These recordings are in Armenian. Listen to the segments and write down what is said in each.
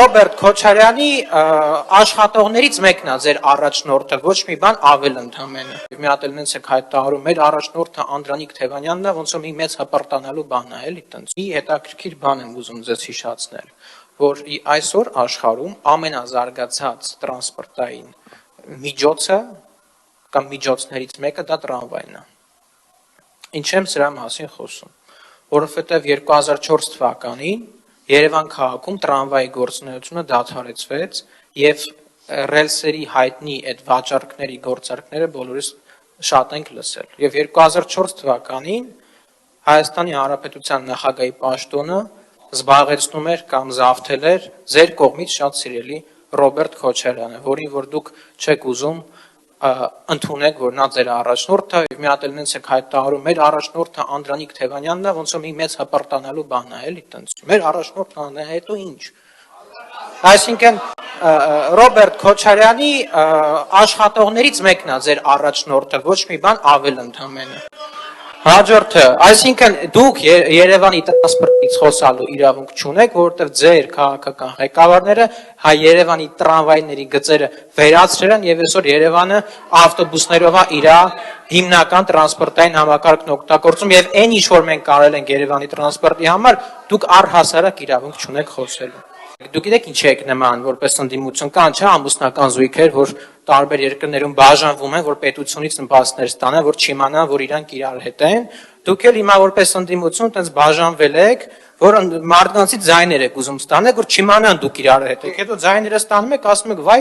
Ռոբերտ Քոչարյանի աշխատողներից մեկն է ձեր առաջնորդը, ոչ մի բան ավել ընդամենը։ Մի հատ էլ նենց եք հայտարարում, մեր առաջնորդը Անդրանիկ Թևանյանն է, ոնց որ մի մեծ հպարտանալու բան է, էլի տենց։ Մի հետաքրքիր բան եմ ուզում ձեզ հիշեցնել, որ այսօր աշխարհում ամենազարգացած տրանսպորտային միջոցը կամ միջոցներից մեկը դա տրամվայն է։ Ինչ եմ սրա մասին խոսում, որովհետև 2004 թվականին Երևան քաղաքում տրամվայի գործունեությունը դադարեցվեց եւ ռելսերի հայտնի այդ վաճառքների գործարքները բոլորիս շատ ենք լսել։ Եվ 2004 թվականին Հայաստանի Հանրապետության նախագահի պաշտոնը զբաղեցնում էր կամ զավթել էր ձեր կողմից շատ սիրելի Ռոբերտ Քոչարյանը, որին որ դուք չեք ուզում ընդունեք, որ նա ձեր առաջնորդը է, մի հատ էլ նենց եք հայտարարում, մեր առաջնորդը Անդրանիկ Թևանյանն է, ոնց որ մի մեծ հպարտանալու բան է, էլի տենց։ Մեր առաջնորդն է, հետո ինչ։ Այսինքն Ռոբերտ Քոչարյանի աշխատողներից մեկն է ձեր առաջնորդը, ոչ մի բան ավել ընդամենը։ Հաջորդը, այսինքն դուք Երևանի տրանսպորտից խոսալու իրավունք չունեք, որովհետև ձեր քաղաքական ղեկավարները հայ Երևանի տրամվայների գծերը վերացրել են եւ այսօր Երևանը ավտոբուսներով է իր հիմնական տրանսպորտային համակարգն օգտագործում եւ այն ինչ որ մենք կարել ենք Երևանի տրանսպորտի համար, դուք առհասարակ իրավունք չունեք խոսելու։ Դուք գիտեք ինչ եք նման, որպես ընդդիմություն կան, չէ՞, ամուսնական զույգեր, որ տարբեր երկրներում բաժանվում են, որ պետությունից նպաստներ ստանան, որ չիմանան, որ իրանք իրար հետ են։ Դուք էլ հիմա որպես ընդդիմություն այդպես բաժանվել եք, որ մարդկանցից ձայներ եք ուզում ստանալ, որ չիմանան դուք իրար հետ եք։ Հետո ձայները ստանում եք, ասում եք՝ «Վայ,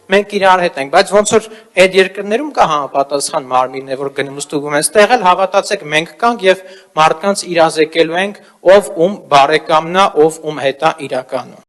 մենք իրար հետ ենք», բայց ոնց որ այդ երկրներում կա համապատասխան մարմիններ, որ գնում ստուգում են, ստեղ էլ հավատացեք, մենք կանք եւ մարդկանց իրազեկելու ենք, ով ում բարեկամն է, ով ում հետ է իրականում։